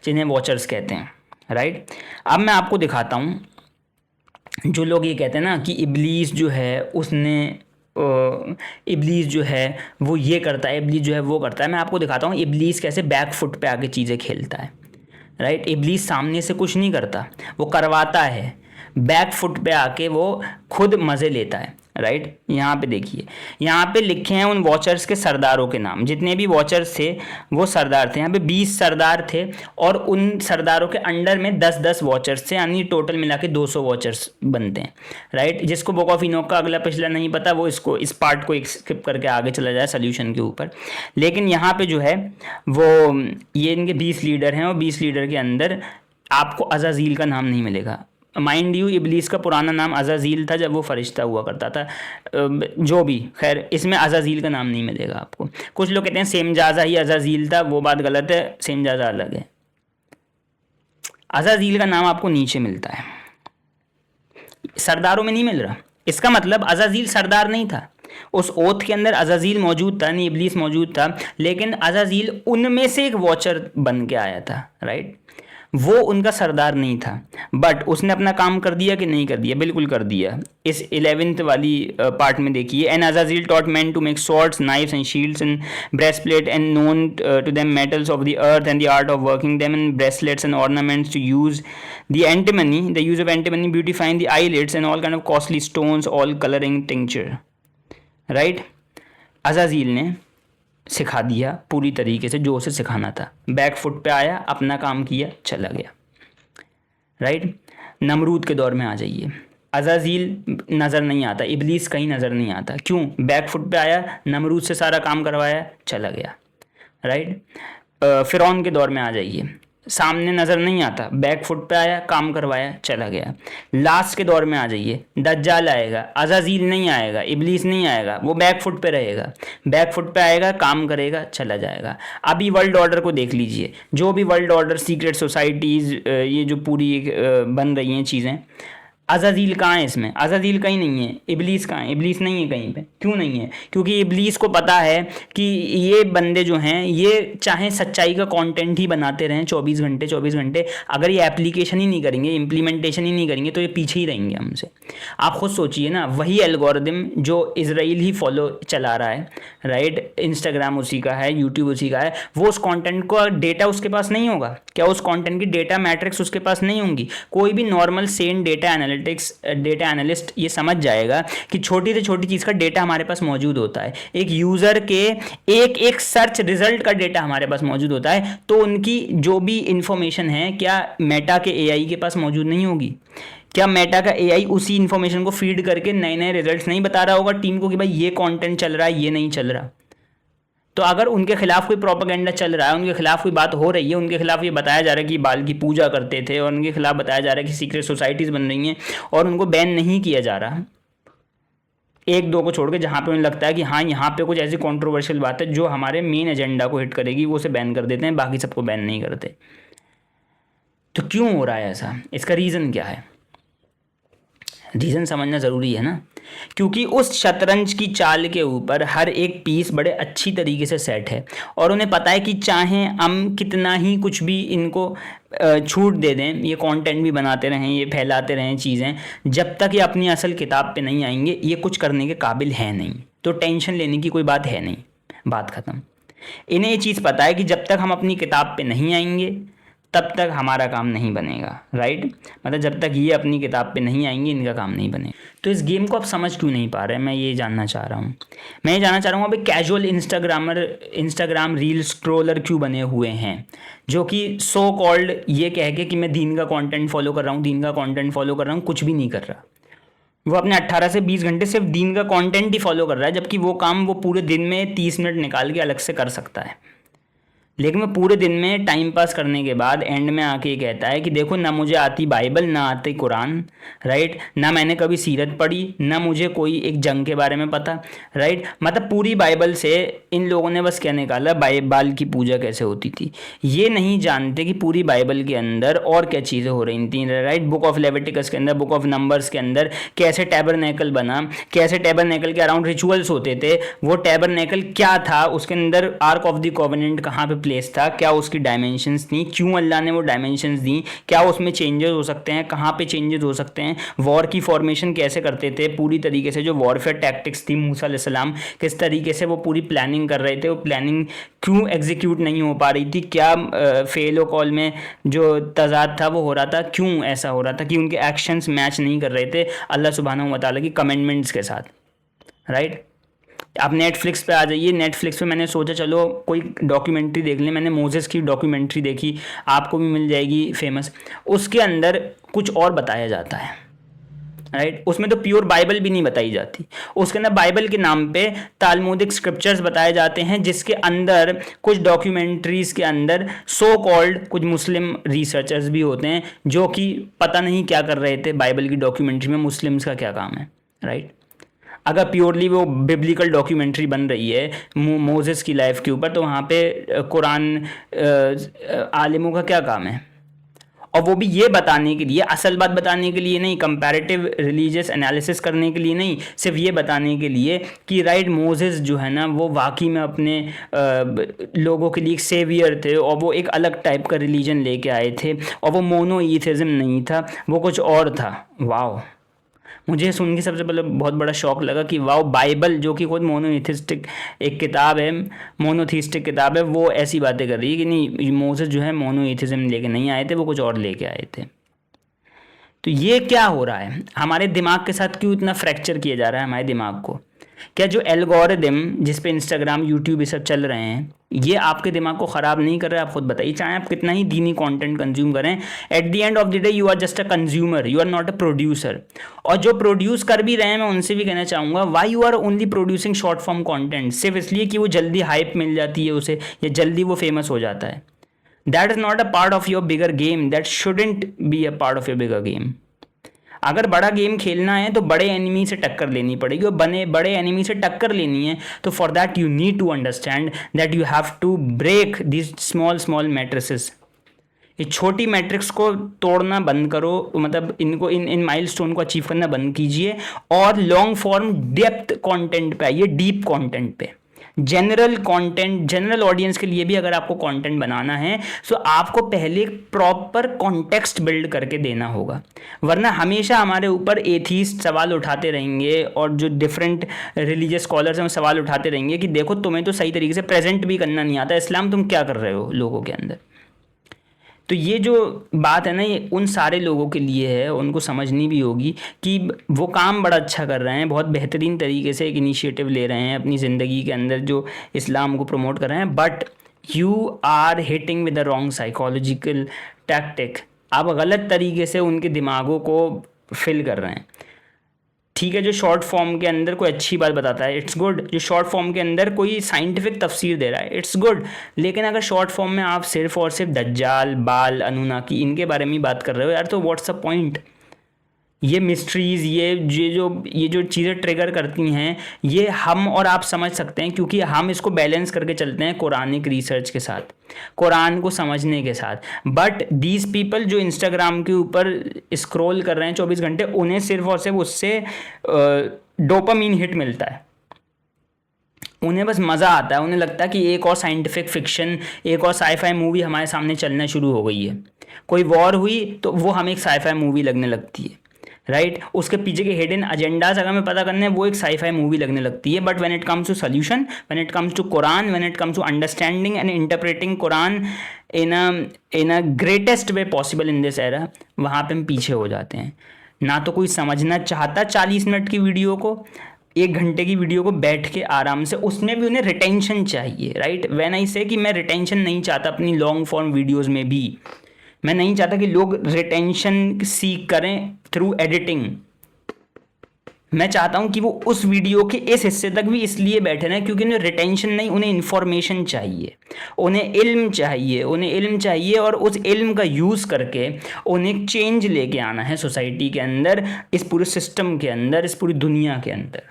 जिन्हें वॉचर्स कहते हैं, राइट। अब मैं आपको दिखाता हूँ, जो लोग ये कहते हैं ना कि इब्लीस जो है उसने इब्लीस जो है वो ये करता है, इब्लीस जो है वो करता है, मैं आपको दिखाता हूँ इब्लीस कैसे बैक फुट पे आके चीज़ें खेलता है, राइट। इब्लीस सामने से कुछ नहीं करता, वो करवाता है, बैक फुट पे आके वो खुद मज़े लेता है, राइट। यहाँ पे देखिए, यहाँ पे लिखे हैं उन वॉचर्स के सरदारों के नाम। जितने भी वॉचर्स थे वो सरदार थे। यहाँ पे 20 सरदार थे और उन सरदारों के अंडर में 10-10 वॉचर्स थे, यानी टोटल मिला के 200 वॉचर्स बनते हैं, राइट। जिसको बुक ऑफ इनॉक का अगला पिछला नहीं पता वो इस पार्ट को स्किप करके आगे चला जाए सोल्यूशन के ऊपर। लेकिन यहाँ पे जो है वो ये इनके 20 लीडर हैं और 20 लीडर के अंदर आपको अज़ाज़ील का नाम नहीं मिलेगा। माइंड यू, इब्लीस का पुराना नाम अज़ाज़ील था जब वो फरिश्ता हुआ करता था, जो भी, खैर इसमें अज़ाज़ील का नाम नहीं मिलेगा आपको। कुछ लोग कहते हैं सेमजाज़ा ही अज़ाज़ील था, वो बात गलत है, सेमजाज़ा अलग है। अज़ाज़ील का नाम आपको नीचे मिलता है, सरदारों में नहीं मिल रहा। इसका मतलब अज़ाज़ील सरदार नहीं था। उस ओथ के अंदर अज़ाज़ील मौजूद था, नहीं इब्लीस मौजूद था, लेकिन अज़ाज़ील उनमें से एक वॉचर बन के आया था, राइट। वो उनका सरदार नहीं था, बट उसने अपना काम कर दिया कि नहीं कर दिया? बिल्कुल कर दिया। इस 11th वाली पार्ट में देखिए, एन अज़ाज़ील taught man to make swords, knives and shields and breastplate and known to them metals of the earth and the art of working them and bracelets and ornaments to use the antimony, the use of antimony beautifying the eyelids and all kind of costly stones, all colouring tincture, right. अज़ाज़ील ने सिखा दिया पूरी तरीके से जो उसे सिखाना था। बैक फुट पे आया, अपना काम किया, चला गया, राइट। नमरूद के दौर में आ जाइए, अज़ाज़ील नज़र नहीं आता, इब्लीस कहीं नज़र नहीं आता। क्यों? बैक फुट पे आया, नमरूद से सारा काम करवाया, चला गया, राइट। फ़िरौन के दौर में आ जाइए, सामने नज़र नहीं आता, बैक फुट पे आया, काम करवाया, चला गया। लास्ट के दौर में आ जाइए, दज्जाल आएगा, अज़ाज़ील नहीं आएगा, इब्लीस नहीं आएगा, वो बैक फुट पे रहेगा, बैक फुट पे आएगा, काम करेगा, चला जाएगा। अभी वर्ल्ड ऑर्डर को देख लीजिए, जो भी वर्ल्ड ऑर्डर, सीक्रेट सोसाइटीज़, ये जो पूरी बन रही हैं चीज़ें, अज़ाज़ील कहाँ है इसमें? अज़ाज़ील कहीं नहीं है। इब्लीस कहाँ है? इब्लीस नहीं है कहीं पे। क्यों नहीं है? क्योंकि इब्लीस को पता है कि ये बंदे जो हैं, ये चाहे सच्चाई का कंटेंट ही बनाते रहें 24 घंटे, अगर ये एप्लीकेशन ही नहीं करेंगे, इम्प्लीमेंटेशन ही नहीं करेंगे, तो ये पीछे ही रहेंगे हमसे। आप खुद सोचिए ना, वही एल्गोरिदम जो इजराइल ही फॉलो चला रहा है, राइट, इंस्टाग्राम उसी का है, यूट्यूब उसी का है, वो उस कॉन्टेंट का डेटा उसके पास नहीं होगा क्या? उस कॉन्टेंट की डेटा मैट्रिक्स उसके पास नहीं होंगी? कोई भी नॉर्मल सेन डेटा एनालिस्ट ये समझ जाएगा कि छोटी से छोटी चीज़ का डेटा हमारे पास मौजूद होता है। एक यूज़र के एक सर्च रिजल्ट का डेटा हमारे पास मौजूद होता है, तो उनकी जो भी इंफॉर्मेशन है, क्या मेटा के एआई के पास मौजूद नहीं होगी? क्या मेटा का एआई उसी इंफॉर्मेशन को फीड करके नए नए रिजल्ट्स नहीं बता रहा होगा टीम को कि भाई ये कंटेंट चल रहा है, ये नहीं चल रहा? तो अगर उनके खिलाफ कोई प्रोपेगेंडा चल रहा है, उनके खिलाफ कोई बात हो रही है, उनके खिलाफ ये बताया जा रहा है कि बाल की पूजा करते थे, और उनके खिलाफ बताया जा रहा है कि सीक्रेट सोसाइटीज़ बन रही हैं, और उनको बैन नहीं किया जा रहा, एक दो को छोड़ के, जहाँ पे उन्हें लगता है कि हाँ यहाँ पे कुछ ऐसी कंट्रोवर्शियल बात है जो हमारे मेन एजेंडा को हिट करेगी, वो उसे बैन कर देते हैं, बाकी सबको बैन नहीं करते। तो क्यों हो रहा है ऐसा? इसका रीज़न क्या है? रीज़न समझना ज़रूरी है ना, क्योंकि उस शतरंज की चाल के ऊपर हर एक पीस बड़े अच्छी तरीके से सेट है, और उन्हें पता है कि चाहे हम कितना ही कुछ भी इनको छूट दे दें, ये कंटेंट भी बनाते रहें, ये फैलाते रहें चीज़ें, जब तक ये अपनी असल किताब पे नहीं आएंगे, ये कुछ करने के काबिल है नहीं। तो टेंशन लेने की कोई बात है नहीं, बात ख़त्म। इन्हें ये चीज़ पता है कि जब तक हम अपनी किताब पे नहीं आएंगे, तब तक हमारा काम नहीं बनेगा, राइट। मतलब जब तक ये अपनी किताब पे नहीं आएंगे, इनका काम नहीं बनेगा। तो इस गेम को आप समझ क्यों नहीं पा रहे हैं? मैं ये जानना चाह रहा हूँ। मैं ये जानना चाह रहा हूँ, अभी कैजुअल इंस्टाग्राम रील स्क्रोलर क्यों बने हुए हैं, जो कि सो कॉल्ड ये कह के कि मैं दीन का कंटेंट फॉलो कर रहा हूँ, दीन का कंटेंट फॉलो कर रहा हूँ, कुछ भी नहीं कर रहा। वो अपने 18 से 20 घंटे सिर्फ दीन का कंटेंट ही फॉलो कर रहा है, जबकि वो काम वो पूरे दिन में 30 मिनट निकाल के अलग से कर सकता है। लेकिन मैं पूरे दिन में टाइम पास करने के बाद एंड में आके कहता है कि देखो, ना मुझे आती बाइबल, ना आती कुरान, राइट, ना मैंने कभी सीरत पढ़ी, ना मुझे कोई एक जंग के बारे में पता, राइट। मतलब पूरी बाइबल से इन लोगों ने बस क्या निकाला, बाल की पूजा कैसे होती थी। ये नहीं जानते कि पूरी बाइबल के अंदर और क्या चीज़ें हो रही थी, राइट। बुक ऑफ लेविटिकस के अंदर, बुक ऑफ नंबर्स के अंदर कैसे टैबरनेकल बना, कैसे टैबरनेकल के अराउंड रिचुअल्स होते थे, वो टैबरनेकल क्या था, उसके अंदर आर्क ऑफ द कोवेनेंट कहाँ पे प्लेस था, क्या उसकी डायमेंशंस थी, क्यों अल्लाह ने वो डायमेंशंस दी, क्या उसमें चेंजेस हो सकते हैं, कहाँ पे चेंजेस हो सकते हैं, वॉर की फॉर्मेशन कैसे करते थे, पूरी तरीके से जो वॉरफेयर टैक्टिक्स थी, मूसा अलैहिस्सलाम किस तरीके से वो पूरी प्लानिंग कर रहे थे, वो प्लानिंग क्यों एग्जीक्यूट नहीं हो पा रही थी, क्या फेल ओ कॉल में जो तजाद था वो हो रहा था, क्यों ऐसा हो रहा था कि उनके एक्शंस मैच नहीं कर रहे थे अल्लाह सुब्हानहू व तआला की कमेंडमेंट्स के साथ, राइट। आप नेटफ्लिक्स पे आ जाइए, नेटफ्लिक्स पे मैंने सोचा चलो कोई डॉक्यूमेंट्री देख लें, मैंने मोजेस की डॉक्यूमेंट्री देखी, आपको भी मिल जाएगी फेमस। उसके अंदर कुछ और बताया जाता है, राइट। उसमें तो प्योर बाइबल भी नहीं बताई जाती, उसके अंदर बाइबल के नाम पे तालमुदिक स्क्रिप्चर्स बताए जाते हैं, जिसके अंदर कुछ डॉक्यूमेंट्रीज़ के अंदर सो कॉल्ड कुछ मुस्लिम रिसर्चर्स भी होते हैं जो कि पता नहीं क्या कर रहे थे बाइबल की डॉक्यूमेंट्री में, मुस्लिम्स का क्या काम है, राइट। अगर प्योरली वो बिब्लिकल डॉक्यूमेंट्री बन रही है मोजेस की लाइफ के ऊपर, तो वहाँ पे कुरान आलिमों का क्या काम है। और वो भी ये बताने के लिए, असल बात बताने के लिए नहीं, कंपैरेटिव रिलीजियस एनालिसिस करने के लिए नहीं, सिर्फ ये बताने के लिए कि राइट मोसेस जो है ना वो वाकई में अपने लोगों के लिए एक सेवियर थे और वो एक अलग टाइप का रिलीजन लेके आए थे और वो मोनोईथिज्म नहीं था, वो कुछ और था। वाह, मुझे सुन के सबसे पहले बहुत बड़ा शौक लगा कि वाह, बाइबल जो कि खुद मोनोइथिस्टिक एक किताब है, मोनोथीस्टिक किताब है, वो ऐसी बातें कर रही है कि नहीं मोसेस जो है मोनोइथिज्म लेके नहीं आए थे, वो कुछ और लेके आए थे। तो ये क्या हो रहा है हमारे दिमाग के साथ, क्यों इतना फ्रैक्चर किया जा रहा है हमारे दिमाग को? क्या जो एल्गोरिदम जिस पे इंस्टाग्राम यूट्यूब ये सब चल रहे हैं ये आपके दिमाग को ख़राब नहीं कर रहे? आप खुद बताइए, चाहे आप कितना ही दीनी कंटेंट कंज्यूम करें, at the end of the day you are just a consumer, you are not a producer. और जो प्रोड्यूस कर भी रहे हैं मैं उनसे भी कहना चाहूँगा, why you are only producing short form content, सिर्फ इसलिए कि वो जल्दी हाइप मिल जाती है उसे या जल्दी वो फेमस हो जाता है। That is not a part of your bigger game, that shouldn't be a part of your bigger game. अगर बड़ा गेम खेलना है तो बड़े एनिमी से टक्कर लेनी पड़ेगी, और बड़े एनिमी से टक्कर लेनी है तो for that you need to understand that you have to break this small small matrices. ये छोटी मैट्रिक्स को तोड़ना बंद करो, मतलब इनको इन माइलस्टोन को अचीव करना बंद कीजिए और लॉन्ग फॉर्म डेप्थ कंटेंट पे आइए, डीप कंटेंट पे। जनरल कंटेंट, जनरल ऑडियंस के लिए भी अगर आपको कंटेंट बनाना है तो आपको पहले प्रॉपर कॉन्टेक्स्ट बिल्ड करके देना होगा, वरना हमेशा हमारे ऊपर एथीस्ट सवाल उठाते रहेंगे और जो डिफरेंट रिलीजियस स्कॉलर्स हैं वो सवाल उठाते रहेंगे कि देखो तुम्हें तो सही तरीके से प्रेजेंट भी करना नहीं आता, इस्लाम तुम क्या कर रहे हो लोगों के अंदर। तो ये जो बात है ना ये उन सारे लोगों के लिए है, उनको समझनी भी होगी कि वो काम बड़ा अच्छा कर रहे हैं, बहुत बेहतरीन तरीके से एक इनिशिएटिव ले रहे हैं अपनी ज़िंदगी के अंदर जो इस्लाम को प्रमोट कर रहे हैं, but you are hitting with the wrong psychological tactic. आप गलत तरीके से उनके दिमागों को फिल कर रहे हैं। ठीक है, जो शॉर्ट फॉर्म के अंदर कोई अच्छी बात बताता है इट्स गुड, जो शॉर्ट फॉर्म के अंदर कोई साइंटिफिक तफसीर दे रहा है इट्स गुड, लेकिन अगर शॉर्ट फॉर्म में आप सिर्फ और सिर्फ दज्जाल, बाल, अनुनाकी इनके बारे में बात कर रहे हो यार, तो व्हाट्स अ पॉइंट? ये मिस्ट्रीज़, ये जो चीज़ें ट्रिगर करती हैं ये हम और आप समझ सकते हैं क्योंकि हम इसको बैलेंस करके चलते हैं कुरानिक रिसर्च के साथ, कुरान को समझने के साथ। बट दीज पीपल जो इंस्टाग्राम के ऊपर स्क्रॉल कर रहे हैं 24 घंटे, उन्हें सिर्फ और सिर्फ उससे डोपामीन हिट मिलता है, उन्हें बस मज़ा आता है, उन्हें लगता है कि एक और साइंटिफिक फिक्शन, एक और साईफाई मूवी हमारे सामने चलना शुरू हो गई है। कोई वॉर हुई तो वो हमें एक साईफाई मूवी लगने लगती है, राइट? उसके पीछे के हिडन एजेंडाज अगर हमें पता करने हैं वो एक साईफाई मूवी लगने लगती है। But when it comes to solution, when it comes to Quran, when it comes to understanding and interpreting Quran in a greatest way possible in this era, वहाँ पे हम पीछे हो जाते हैं। ना तो कोई समझना चाहता 40 मिनट की वीडियो को, 1 घंटे की वीडियो को बैठ के आराम से, उसमें भी उन्हें रिटेंशन चाहिए, राइट? व्हेन आई से कि मैं रिटेंशन नहीं चाहता अपनी लॉन्ग फॉर्म वीडियोज़ में भी, मैं नहीं चाहता कि लोग रिटेंशन सीख करें थ्रू एडिटिंग। मैं चाहता हूं कि वो उस वीडियो के इस हिस्से तक भी इसलिए बैठे रहें क्योंकि उन्हें रिटेंशन नहीं, उन्हें इन्फॉर्मेशन चाहिए, उन्हें इल्म चाहिए, उन्हें इल्म चाहिए और उस इल्म का यूज़ करके उन्हें एक चेंज लेके आना है सोसाइटी के अंदर, इस पूरे सिस्टम के अंदर, इस पूरी दुनिया के अंदर।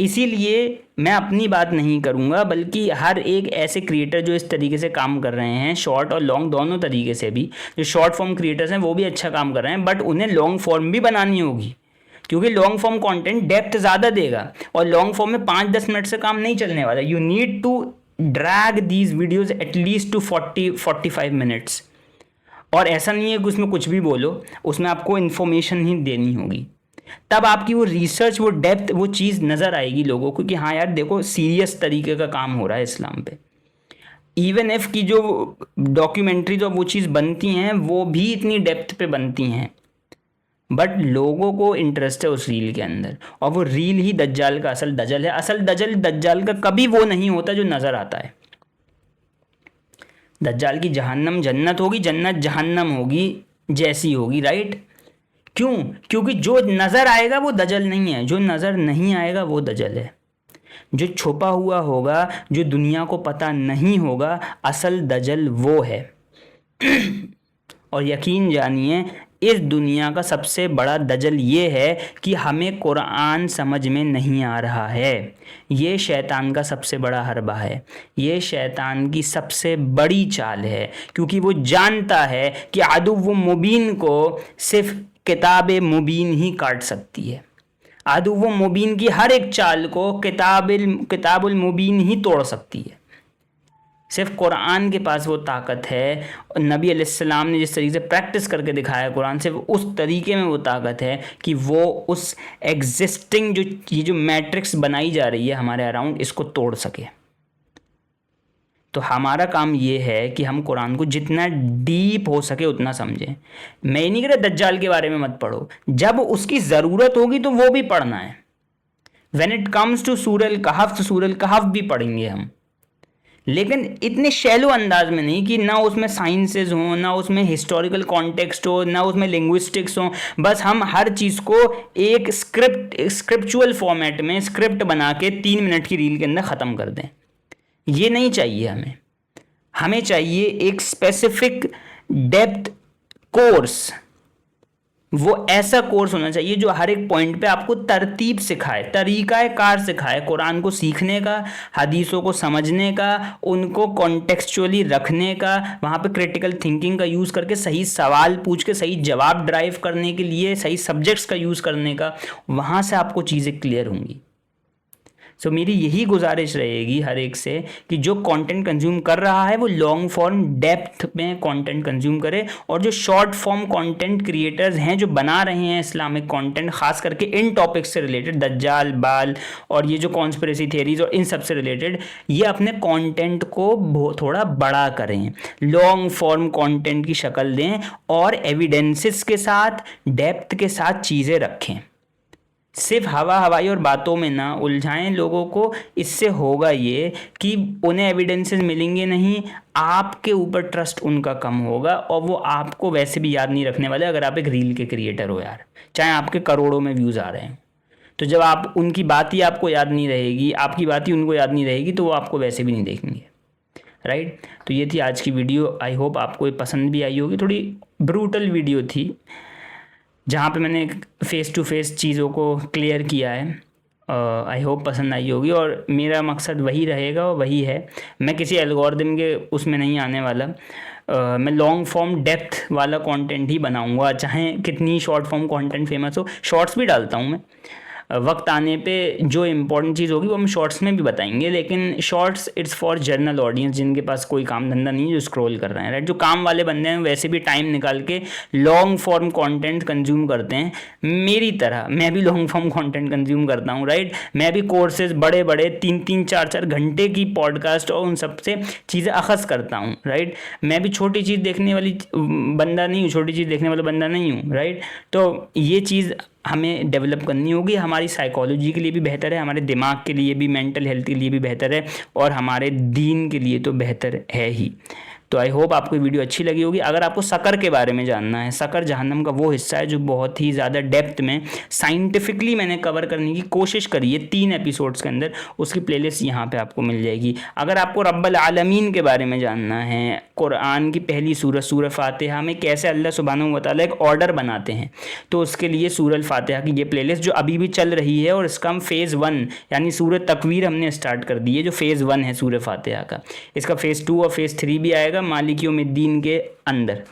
इसीलिए मैं अपनी बात नहीं करूंगा बल्कि हर एक ऐसे क्रिएटर जो इस तरीके से काम कर रहे हैं, शॉर्ट और लॉन्ग दोनों तरीके से भी, जो शॉर्ट फॉर्म क्रिएटर्स हैं वो भी अच्छा काम कर रहे हैं, बट उन्हें लॉन्ग फॉर्म भी बनानी होगी क्योंकि लॉन्ग फॉर्म कंटेंट डेप्थ ज़्यादा देगा और लॉन्ग फॉर्म में 5-10 मिनट से काम नहीं चलने वाला। You need to drag these videos at least to 40-45 minutes. और ऐसा नहीं है कि उसमें कुछ भी बोलो, उसमें आपको इन्फॉर्मेशन ही देनी होगी, तब आपकी वो रिसर्च, वो डेप्थ, वो चीज़ नज़र आएगी लोगों को कि हाँ यार देखो सीरियस तरीके का काम हो रहा है इस्लाम पे। इवन इफ़ की जो डॉक्यूमेंट्री जो वो चीज़ बनती हैं वो भी इतनी डेप्थ पे बनती हैं, बट लोगों को इंटरेस्ट है उस रील के अंदर, और वो रील ही दज्जाल का असल दजल है। असल दजल दज्जाल का कभी वो नहीं होता जो नज़र आता है। दज्जाल की जहन्नम जन्नत होगी, जन्नत जहन्नम होगी जैसी होगी, राइट? क्यों? क्योंकि जो नज़र आएगा वो दजल नहीं है, जो नज़र नहीं आएगा वो दजल है। जो छुपा हुआ होगा, जो दुनिया को पता नहीं होगा, असल दजल वो है। और यकीन जानिए इस दुनिया का सबसे बड़ा दजल ये है कि हमें कुरान समझ में नहीं आ रहा है। ये शैतान का सबसे बड़ा हरबा है, ये शैतान की सबसे बड़ी चाल है, क्योंकि वो जानता है कि अदुव्व मुबीन को सिर्फ किताब मुबीन ही काट सकती है। अदुव्व मुबीन की हर एक चाल को किताबुल मुबीन ही तोड़ सकती है। सिर्फ कुरान के पास वो ताकत है। नबी अलैहिस्सलाम ने जिस तरीके से प्रैक्टिस करके दिखाया कुरान, सिर्फ उस तरीके में वो ताकत है कि वो उस एग्जिस्टिंग ये जो मैट्रिक्स बनाई जा रही है हमारे अराउंड, इसको तोड़ सके। तो हमारा काम ये है कि हम कुरान को जितना डीप हो सके उतना समझें। मैं ये नहीं कह रहा दज्जाल के बारे में मत पढ़ो, जब उसकी ज़रूरत होगी तो वो भी पढ़ना है। व्हेन इट कम्स टू सूरह कहफ, तो सूरह कहफ भी पढ़ेंगे हम, लेकिन इतने शैलो अंदाज में नहीं कि ना उसमें साइंसेज हों, ना उसमें हिस्टोरिकल कॉन्टेक्स्ट हो, ना उसमें लिंग्विस्टिक्स हो। बस हम हर चीज़ को एक स्क्रिप्चुअल फॉर्मेट में स्क्रिप्ट बना के 3 मिनट की रील के अंदर ख़त्म कर दें। ये नहीं चाहिए हमें। हमें चाहिए एक स्पेसिफिक डेप्थ कोर्स। वो ऐसा कोर्स होना चाहिए जो हर एक पॉइंट पे आपको तरतीब सिखाए, तरीक़ा कार सिखाए कुरान को सीखने का, हदीसों को समझने का, उनको कॉन्टेक्सचुअली रखने का, वहाँ पे क्रिटिकल थिंकिंग का यूज़ करके सही सवाल पूछ के सही जवाब ड्राइव करने के लिए सही सब्जेक्ट्स का यूज़ करने का। वहाँ से आपको चीज़ें क्लियर होंगी। सो मेरी यही गुजारिश रहेगी हर एक से कि जो कंटेंट कंज्यूम कर रहा है वो लॉन्ग फॉर्म डेप्थ में कंटेंट कंज्यूम करे, और जो शॉर्ट फॉर्म कंटेंट क्रिएटर्स हैं जो बना रहे हैं इस्लामिक कंटेंट, खास करके इन टॉपिक्स से रिलेटेड, दज्जाल, बाल और ये जो कॉन्स्पिरेसी थियरीज और इन सब से रिलेटेड, ये अपने कंटेंट को थोड़ा बड़ा करें, लॉन्ग फॉर्म कंटेंट की शक्ल दें और एविडेंसेस के साथ, डेप्थ के साथ चीज़ें रखें। सिर्फ हवा हवाई और बातों में ना उलझाएं लोगों को। इससे होगा ये कि उन्हें एविडेंसेस मिलेंगे नहीं, आपके ऊपर ट्रस्ट उनका कम होगा, और वो आपको वैसे भी याद नहीं रखने वाले अगर आप एक रील के क्रिएटर हो यार, चाहे आपके करोड़ों में व्यूज़ आ रहे हैं। तो जब आप उनकी बात ही आपको याद नहीं रहेगी, आपकी बात ही उनको याद नहीं रहेगी, तो वो आपको वैसे भी नहीं देखेंगे, राइट। तो ये थी आज की वीडियो। आई होप आपको ये पसंद भी आई होगी। थोड़ी ब्रूटल वीडियो थी जहाँ पे मैंने फ़ेस टू फेस चीज़ों को क्लियर किया है। आई होप पसंद आई होगी, और मेरा मकसद वही रहेगा और वही है। मैं किसी एल्गोरिदम के उसमें नहीं आने वाला। मैं लॉन्ग फॉर्म डेप्थ वाला कंटेंट ही बनाऊंगा, चाहे कितनी शॉर्ट फॉर्म कंटेंट फेमस हो। शॉर्ट्स भी डालता हूँ मैं, वक्त आने पे जो इम्पोर्टेंट चीज़ होगी वो हम शॉर्ट्स में भी बताएंगे, लेकिन shorts it's for general audience जिनके पास कोई काम धंधा नहीं है, जो स्क्रॉल कर रहे हैं, राइट। जो काम वाले बंदे हैं वैसे भी टाइम निकाल के लॉन्ग फॉर्म कंटेंट कंज्यूम करते हैं, मेरी तरह मैं भी लॉन्ग फॉर्म कंटेंट कंज्यूम करता हूँ, राइट। मैं भी कोर्सेज बड़े बड़े 3-3, 4-4 घंटे की पॉडकास्ट और उन सबसे चीज़ें अखज़ करता हूँ, राइट। मैं भी छोटी चीज़ देखने वाली बंदा नहीं हूँ, छोटी चीज़ देखने वाला बंदा नहीं हूँ, राइट। तो ये चीज़ हमें डेवलप करनी होगी। हमारी साइकोलॉजी के लिए भी बेहतर है, हमारे दिमाग के लिए भी, मेंटल हेल्थ के लिए भी बेहतर है, और हमारे दीन के लिए तो बेहतर है ही। तो आई होप आपको वीडियो अच्छी लगी होगी। अगर आपको सकर के बारे में जानना है, सकर जहन्नम का वो हिस्सा है जो बहुत ही ज़्यादा डेप्थ में साइंटिफिकली मैंने कवर करने की कोशिश करी है 3 एपिसोड्स के अंदर, उसकी प्लेलिस्ट यहाँ पे आपको मिल जाएगी। अगर आपको रब्बल आलमीन के बारे में जानना है, कुरान की पहली सूरह फातिहा में कैसे अल्लाह सुब्हानहू व तआला एक ऑर्डर बनाते हैं, तो उसके लिए सूरह फातिहा की ये प्लेलिस्ट जो अभी भी चल रही है, और इसका हम फ़ेज़ 1 यानी सूरह तकवीर हमने स्टार्ट कर दी है, जो फ़ेज़ 1 है सूरह फातिहा का। इसका फ़ेज़ 2 और फ़ेज़ 3 भी आएगा मालिक यौमिद्दीन के अंदर।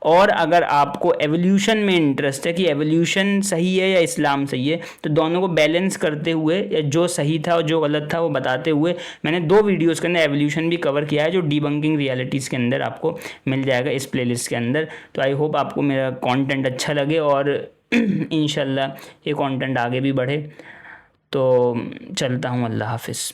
और अगर आपको एवोल्यूशन में इंटरेस्ट है कि एवोल्यूशन सही है या इस्लाम सही है, तो दोनों को बैलेंस करते हुए, या जो सही था और जो गलत था वो बताते हुए, मैंने 2 वीडियोज़ के अंदर एवोल्यूशन भी कवर किया है, जो डीबंकिंग रियलिटीज़ के अंदर आपको मिल जाएगा इस प्लेलिस्ट के अंदर। तो आई होप आपको मेरा कंटेंट अच्छा लगे, और इंशाल्लाह ये कंटेंट आगे भी बढ़े। तो चलता हूँ, अल्लाह हाफिज़।